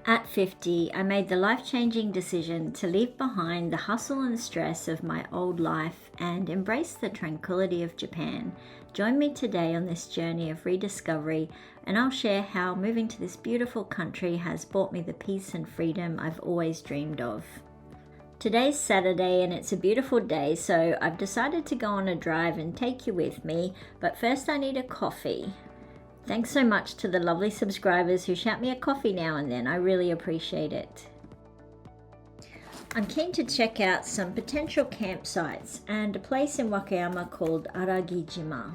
At 50, I made the life-changing decision to leave behind the hustle and stress of my old life and embrace the tranquility of Japan. Join me today on this journey of rediscovery, and I'll share how moving to this beautiful country has brought me the peace and freedom I've always dreamed of. Today's Saturday and it's a beautiful day, so I've decided to go on a drive and take you with me, but first I need a coffee. Thanks so much to the lovely subscribers who shout me a coffee now and then. I really appreciate it. I'm keen to check out some potential campsites and a place in Wakayama called Aragijima.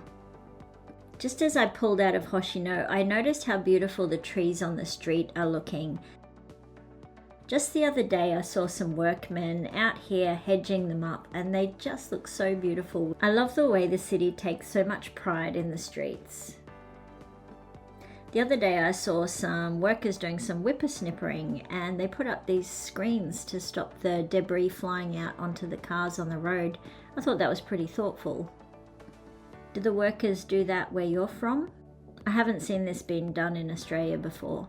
Just as I pulled out of Hoshino, I noticed how beautiful the trees on the street are looking. Just the other day I saw some workmen out here hedging them up and they just look so beautiful. I love the way the city takes so much pride in the streets. The other day I saw some workers doing some whippersnippering and they put up these screens to stop the debris flying out onto the cars on the road. I thought that was pretty thoughtful. Do the workers do that where you're from? I haven't seen this being done in Australia before.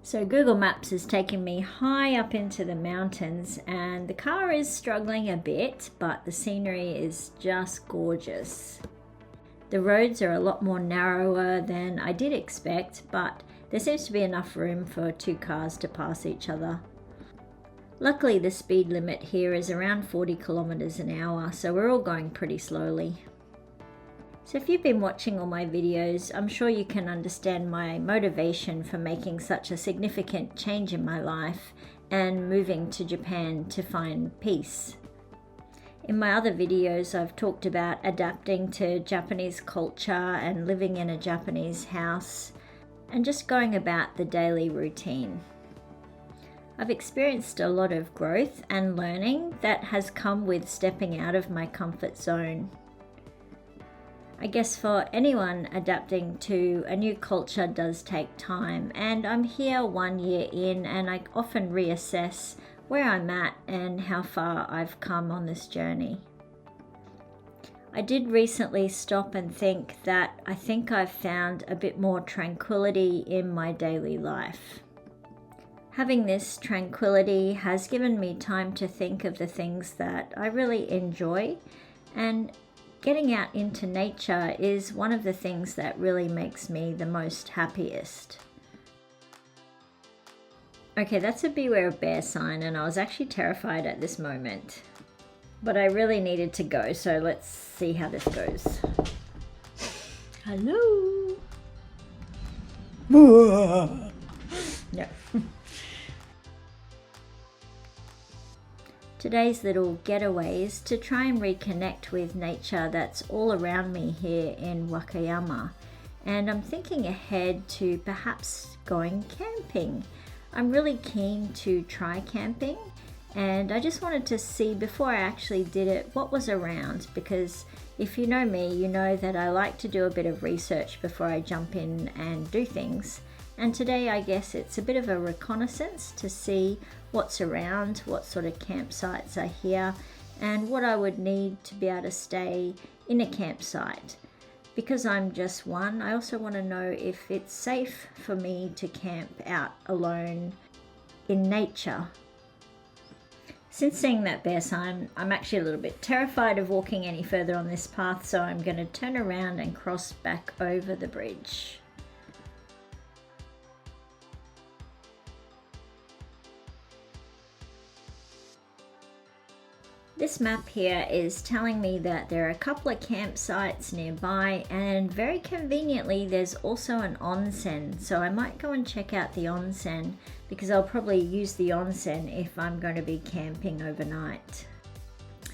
So Google Maps is taking me high up into the mountains and the car is struggling a bit, but the scenery is just gorgeous. The roads are a lot more narrower than I did expect, but there seems to be enough room for two cars to pass each other. Luckily, the speed limit here is around 40 kilometers an hour, so we're all going pretty slowly. So if you've been watching all my videos, I'm sure you can understand my motivation for making such a significant change in my life and moving to Japan to find peace. In my other videos, I've talked about adapting to Japanese culture and living in a Japanese house and just going about the daily routine. I've experienced a lot of growth and learning that has come with stepping out of my comfort zone. I guess for anyone, adapting to a new culture does take time, and I'm here 1 year in and I often reassess where I'm at and how far I've come on this journey. I did recently stop and think that I think I've found a bit more tranquility in my daily life. Having this tranquility has given me time to think of the things that I really enjoy, and getting out into nature is one of the things that really makes me the most happiest. Okay, that's a beware of bear sign, and I was actually terrified at this moment. But I really needed to go, so let's see how this goes. Hello? No. Today's little getaway is to try and reconnect with nature that's all around me here in Wakayama. And I'm thinking ahead to perhaps going camping. I'm really keen to try camping, and I just wanted to see before I actually did it what was around, because if you know me, you know that I like to do a bit of research before I jump in and do things. And today I guess it's a bit of a reconnaissance to see what's around, what sort of campsites are here, and what I would need to be able to stay in a campsite. Because I'm just one, I also want to know if it's safe for me to camp out alone in nature. Since seeing that bear sign, I'm actually a little bit terrified of walking any further on this path, so I'm going to turn around and cross back over the bridge. This map here is telling me that there are a couple of campsites nearby, and very conveniently there's also an onsen, so I might go and check out the onsen because I'll probably use the onsen if I'm going to be camping overnight.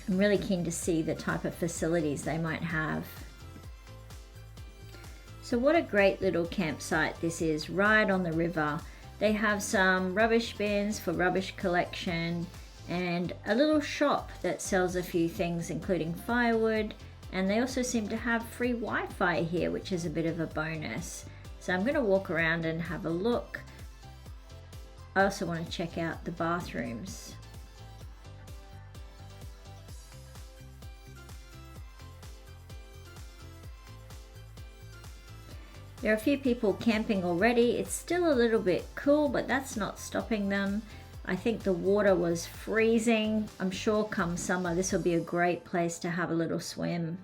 I'm really keen to see the type of facilities they might have. So what a great little campsite this is, right on the river. They have some rubbish bins for rubbish collection, and a little shop that sells a few things including firewood, and they also seem to have free Wi-Fi here, which is a bit of a bonus. So I'm going to walk around and have a look. I also want to check out the bathrooms. There are a few people camping already. It's still a little bit cool, but that's not stopping them. I think the water was freezing. I'm sure come summer this will be a great place to have a little swim.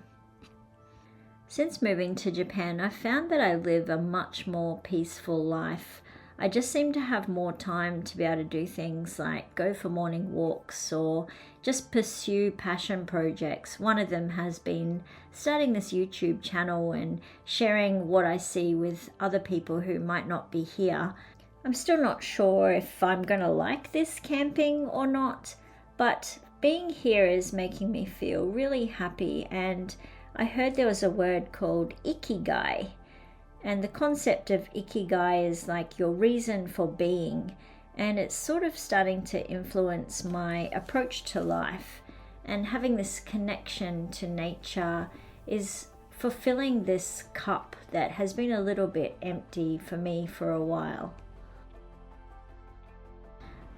Since moving to Japan, I've found that I live a much more peaceful life. I just seem to have more time to be able to do things like go for morning walks or just pursue passion projects. One of them has been starting this YouTube channel and sharing what I see with other people who might not be here. I'm still not sure if I'm going to like this camping or not, but being here is making me feel really happy, and I heard there was a word called ikigai. And the concept of ikigai is like your reason for being, and it's sort of starting to influence my approach to life. And having this connection to nature is fulfilling this cup that has been a little bit empty for me for a while.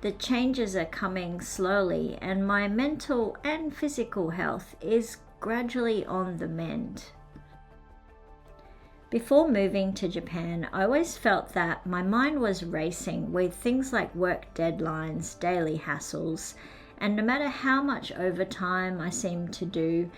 The changes are coming slowly, and my mental and physical health is gradually on the mend. Before moving to Japan, I always felt that my mind was racing with things like work deadlines, daily hassles, and no matter how much overtime I seemed to do,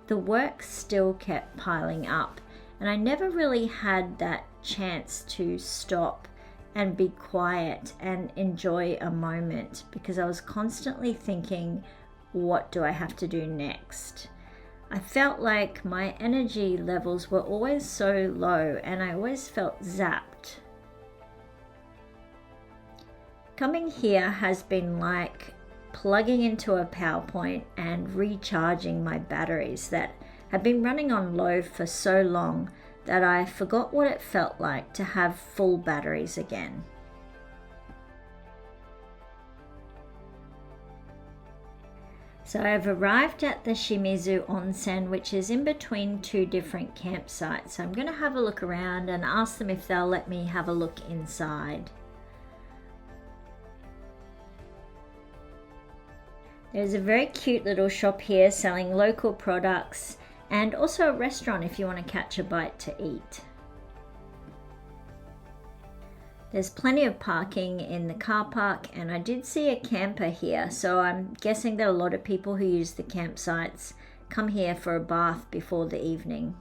the work still kept piling up, and I never really had that chance to stop and be quiet and enjoy a moment because I was constantly thinking, what do I have to do next? I felt like my energy levels were always so low and I always felt zapped. Coming here has been like plugging into a PowerPoint and recharging my batteries that had been running on low for so long that I forgot what it felt like to have full batteries again. So I've arrived at the Shimizu Onsen, which is in between two different campsites. So I'm going to have a look around and ask them if they'll let me have a look inside. There's a very cute little shop here selling local products and also a restaurant if you want to catch a bite to eat. There's plenty of parking in the car park, and I did see a camper here, so I'm guessing that a lot of people who use the campsites come here for a bath before the evening.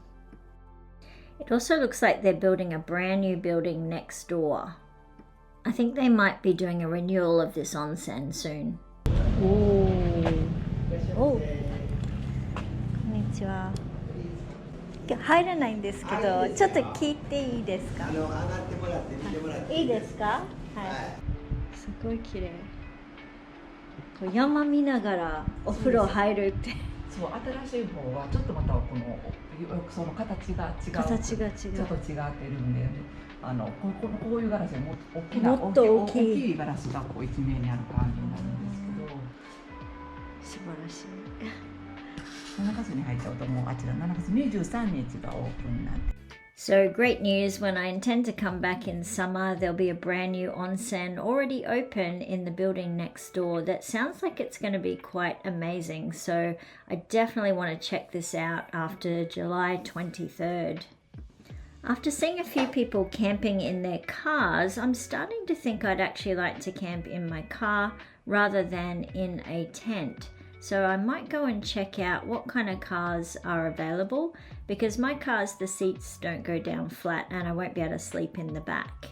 It also looks like they're building a brand new building next door. I think they might be doing a renewal of this onsen soon. Oh, こんにちは。入れないんですけど、ちょっと聞いていいですか？上がってもらって見てもらっていいですか？はい。すごい綺麗。こう山見ながらお風呂入るって。そう、新しい方はちょっとまたこのその形が違う。形が違う。ちょっと違ってるんで、こういうガラスよりも大きいガラスがこう一面にある感じになるんですけど。素晴らしい。7月に入っちゃうともうあちら7月23日がオープンになって。So great news, when I intend to come back in summer, there'll be a brand new onsen already open in the building next door that sounds like it's going to be quite amazing. So I definitely want to check this out after July 23rd. After seeing a few people camping in their cars, I'm starting to think I'd actually like to camp in my car rather than in a tent. So I might go and check out what kind of cars are available, because my cars, the seats don't go down flat and I won't be able to sleep in the back.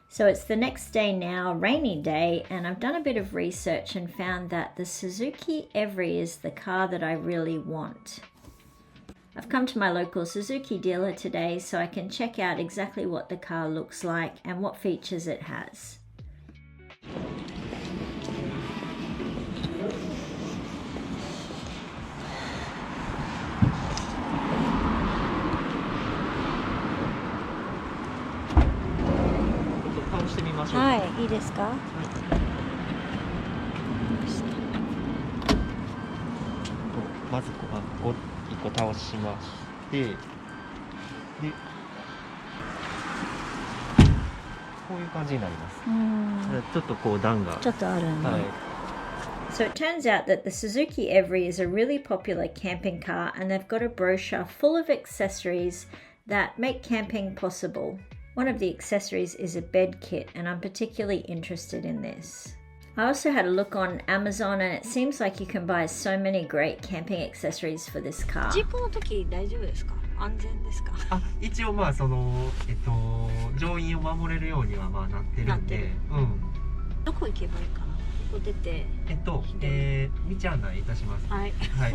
So it's the next day now, rainy day, and I've done a bit of research and found that the Suzuki Every is the car that I really want. I've come to my local Suzuki dealer today so I can check out exactly what the car looks like and what features it has. Hi, いいですか？まず1個倒しまして、でこういう感じになります。ちょっとこう段がちょっとあるんだ。はい。So it turns out that the Suzuki Every is a really popular camping car, and they've got a brochure full of accessories that make camping possible. One of the accessories is a bed kit, and I'm particularly interested in this. I also had a look on Amazon, and it seems like you can buy so many great camping accessories for this car. ジープの時大丈夫ですか？安全ですか？あ、一応まあその乗員を守れるようにはまあなってるんで、うん。どこ行けばいいかな？ここ出て。道案内いたします。はい。はい。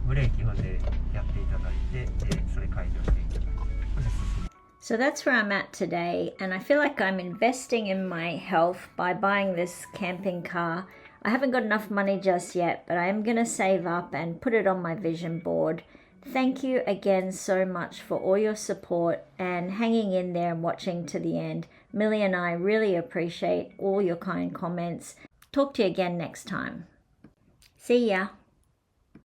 ブレーキまでやっていただいて、それ解除していただく。これで進む。So that's where I'm at today, and I feel like I'm investing in my health by buying this camping car. I haven't got enough money just yet, but I am going to save up and put it on my vision board. Thank you again so much for all your support and hanging in there and watching to the end. Millie and I really appreciate all your kind comments. Talk to you again next time. See ya.